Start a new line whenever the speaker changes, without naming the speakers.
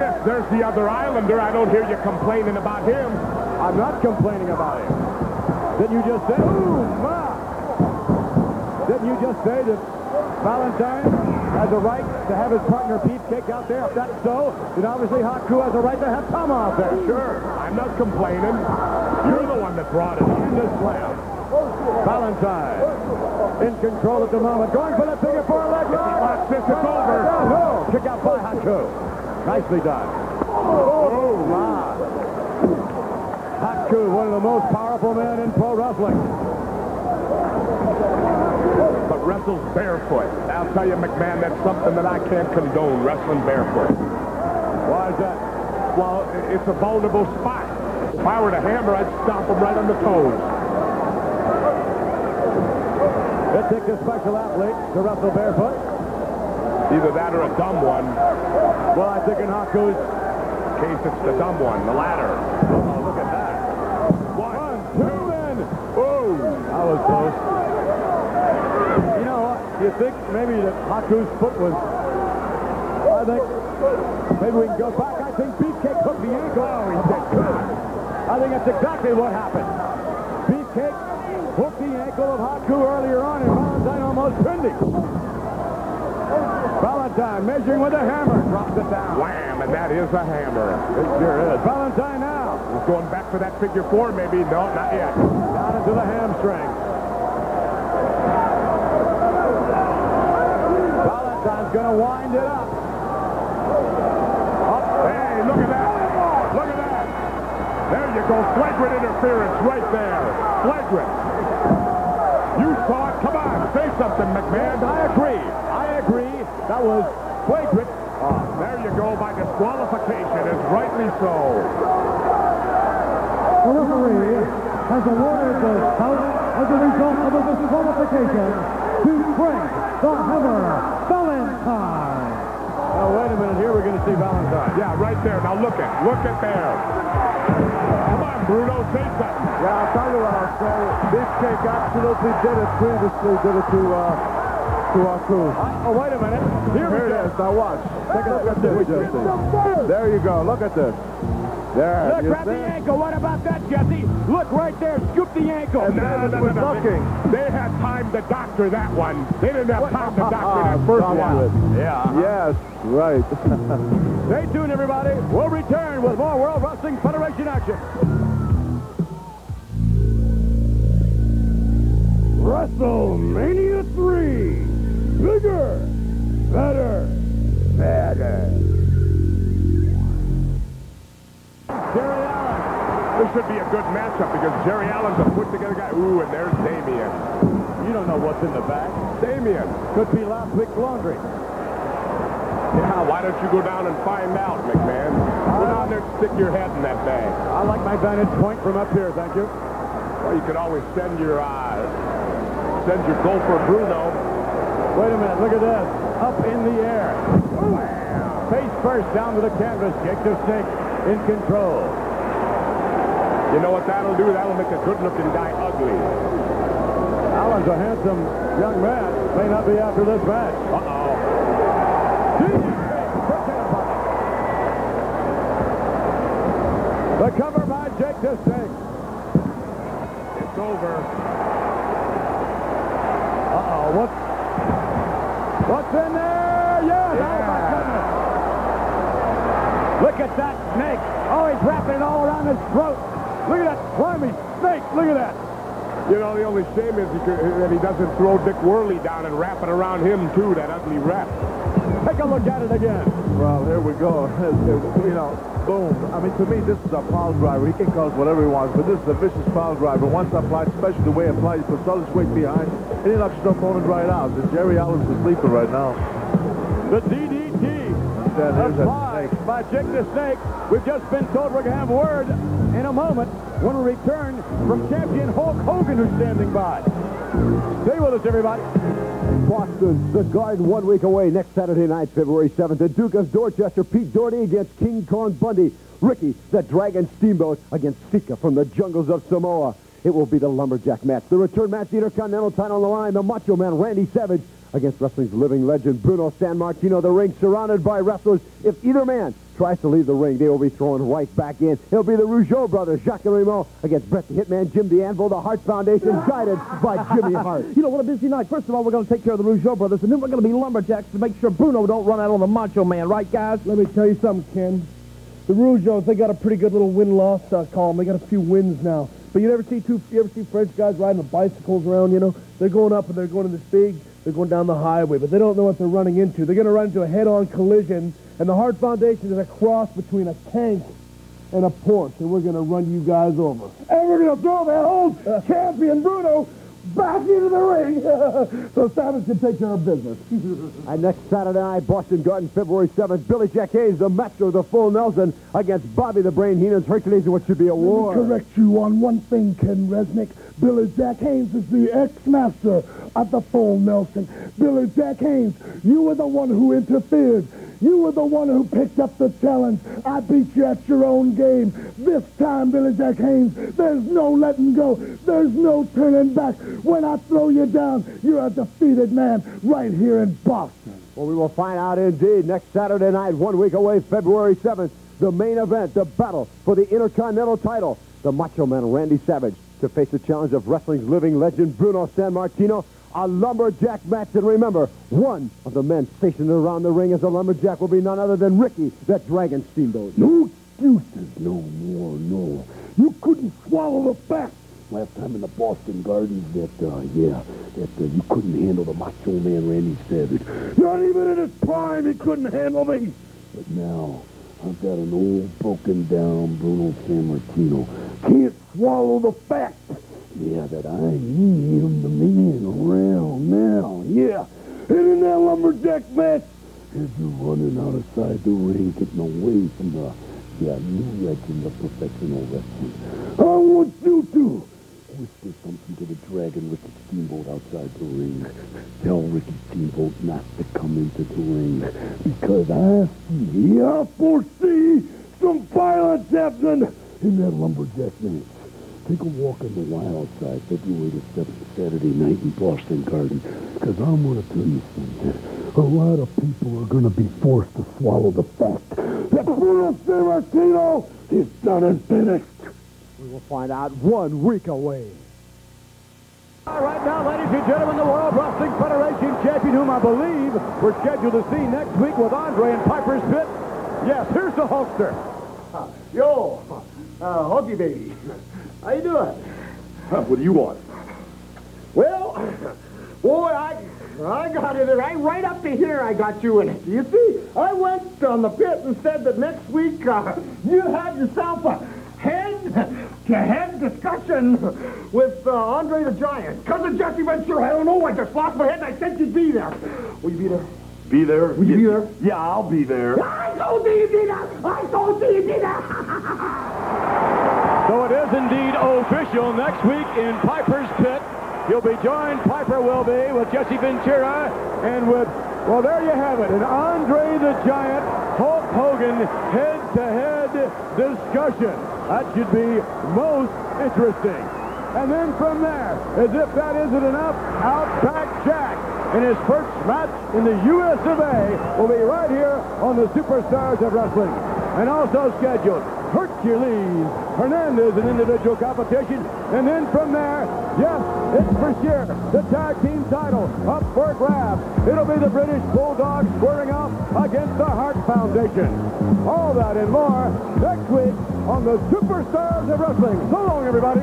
Yes, there's the other Islander. I don't hear you complaining about him.
I'm not complaining about him. Didn't you just say, ooh, ma! Didn't you just say that Valentine has a right to have his partner Beefcake out there? If that's so, then obviously Haku has a right to have Tom out there.
Sure, I'm not complaining. You're the one that brought it in this slam.
Valentine in control at the moment, going for the figure four leg lock.
If he locks this, it's over.
No, kick out by Haku. Nicely done. Oh, my. Haku, one of the most powerful men in pro wrestling.
But wrestles barefoot. I'll tell you, McMahon, that's something that I can't condone, wrestling barefoot.
Why is that?
Well, it's a vulnerable spot. If I were to hammer, I'd stomp him right on the toes.
It takes a special athlete to wrestle barefoot.
Either that or a dumb one.
Well, I think in Haku's
case, it's the dumb one, the latter.
Oh, look at that. One, two, and... Oh, that was close. You know what? You think maybe that Haku's foot was... I think maybe we can go back. I think Beefcake hooked the ankle. Oh, he did good. I think that's exactly what happened. Beefcake hooked the ankle of Haku earlier on, and Valentine almost pinned him. Valentine measuring with a hammer, drops it down.
Wham, and that is a hammer.
It sure is. Valentine now.
He's going back for that figure four, maybe. No, not yet.
Down into the hamstring. Valentine's going to wind it up.
Hey, look at that. Look at that. There you go. Flagrant interference right there. Flagrant. You saw it. Come on. Say something, McMahon.
I agree. That was flagrant.
There you go, by disqualification, is rightly so.
The referee has awarded the bout as a result of a disqualification to Frank the Hammer Valentine.
Oh, wait a minute. Here we're going to see Valentine.
Yeah, right there. Now look at there. Come on, Bruno, say something.
Yeah, I'll tell you what I'll say. Beefcake absolutely did it previously. Did it to Haku. Oh, wait a minute. Here it is. Now watch. Take a look at this. There you go. Look at this. There.
Look, grab the ankle. What about that, Jesse? Look right there. Scoop the ankle.
And no. They had time to doctor that one. They didn't have time to doctor that first one.
Yeah. Yes, right. Stay tuned, everybody. We'll return with more World Wrestling Federation action. WrestleMania 3. Bigger, better, better. Jerry Allen.
This should be a good matchup because Jerry Allen's a put-together guy. Ooh, and there's Damien.
You don't know what's in the bag.
Damien.
Could be last week's laundry.
Yeah, why don't you go down and find out, McMahon? Go down there and stick your head in that bag.
I like my vantage point from up here, thank you.
Well, you could always send your gopher Bruno.
Wait a minute, look at this. Up in the air. Wow. Face first down to the canvas. Jake the Snake in control.
You know what that'll do? That'll make a good-looking guy ugly.
Allen's a handsome young man. May not be after this match.
Uh-oh.
The cover by Jake the Snake.
It's over.
Uh-oh, What's in there? Yes!
Yeah.
Oh, my goodness! Look at that snake! Oh, he's wrapping it all around his throat! Look at that slimy snake! Look at that!
You know, the only shame is that he doesn't throw Dick Worley down and wrap it around him, too, that ugly rep.
Take a look at it again.
Well, here we go. You know, boom. I mean, to me, this is a pile driver. He can call it whatever he wants, but this is a vicious pile driver. Once applied, especially the way applied, he puts all his weight behind, and he knocks his opponent right out. And Jerry Allen's the sleeper right now.
The DDT applied by Jake the Snake. We've just been told we're going to have word in a moment when we return from champion Hulk Hogan, who's standing by. Stay with us, everybody.
Boston, the Garden, 1 week away. Next Saturday night, February 7th. The Duke of Dorchester, Pete Doherty against King Kong Bundy. Ricky, the Dragon Steamboat, against Sika from the jungles of Samoa. It will be the lumberjack match. The return match, the Intercontinental title on the line. The Macho Man, Randy Savage, against wrestling's living legend, Bruno Sammartino. The ring surrounded by wrestlers. If either man tries to leave the ring, they will be thrown right back in. It'll be the Rougeau brothers, Jacques and Raymond, against Bret the Hitman, Jim the Anvil, the Hart Foundation, guided by Jimmy Hart.
You know, what a busy night. First of all, we're going to take care of the Rougeau brothers, and then we're going to be lumberjacks to make sure Bruno don't run out on the Macho Man. Right, guys?
Let me tell you something, Ken. The Rougeaus, they got a pretty good little win-loss column. They got a few wins now. But you ever see French guys riding the bicycles around, you know? They're going up and they're going in this big, they're going down the highway, but they don't know what they're running into. They're going to run into a head-on collision, and the Hart Foundation is a cross between a tank and a Porsche, and we're going to run you guys over. And we're going to throw that old champion Bruno back into the ring so Savage can take care of business.
And next Saturday night, Boston Garden, February 7th, Billy Jack Hayes, the master, the full Nelson, against Bobby the Brain Heenan's Hercules in what should be a war.
Let me correct you on one thing, Ken Resnick. Billy Jack Haynes is the ex-master of the full Nelson. Billy Jack Haynes, you were the one who interfered. You were the one who picked up the challenge. I beat you at your own game. This time, Billy Jack Haynes, there's no letting go. There's no turning back. When I throw you down, you're a defeated man right here in Boston.
Well, we will find out indeed next Saturday night, 1 week away, February 7th, the main event, the battle for the Intercontinental title. The Macho Man Randy Savage to face the challenge of wrestling's living legend Bruno Sammartino. A lumberjack match, and remember, one of the men stationed around the ring as a lumberjack will be none other than Ricky, that Dragon Steamboat.
No excuses, no more, no. You couldn't swallow the fact last time in the Boston Gardens that you couldn't handle the Macho Man Randy Savage. Not even in his prime he couldn't handle me. But now, I've got an old broken down Bruno Sammartino. Can't swallow the fact. Yeah, that I am the man around now, yeah. And in that lumberjack match, as you're running outside the ring, getting away from the new legend of professional wrestling, I want you to whisper something to the Dragon Ricky Steamboat outside the ring. Tell Ricky Steamboat not to come into the ring, because I foresee some violence happening in that lumberjack match. Take a walk in the wild side February the 7th, Saturday night in Boston Garden. Because I'm going to tell you something. A lot of people are going to be forced to swallow the fact that Bruno Sammartino is done and finished.
We will find out 1 week away.
All right, now, ladies and gentlemen, the World Wrestling Federation champion, whom I believe we're scheduled to see next week with Andre in Piper's Pit. Yes, here's the Hulkster.
Yo, Huggy baby. How you doing?
What do you want?
Well, boy, I got it right up to here. I got you in it. You see, I went on the pit and said that next week you had yourself a head-to-head discussion with Andre the Giant. Cousin Jesse Ventura, I don't know, I just lost my head and I said you'd be there. Will you be there?
Be there?
Will you be there?
Yeah, I'll be there.
I told you you'd be there! I told you you'd be there!
So it is indeed official next week in Piper's Pit. He'll be joined, Piper will be, with Jesse Ventura and with, well, there you have it, an Andre the Giant, Hulk Hogan head-to-head discussion. That should be most interesting. And then from there, as if that isn't enough, Outback Jack in his first match in the US of A will be right here on the Superstars of Wrestling. And also scheduled, Hercules Hernandez in individual competition. And then from there, yes, it's for sure, the tag team title up for grabs. It'll be the British Bulldogs squaring off against the Hart Foundation. All that and more next week on the Superstars of Wrestling. So long, everybody.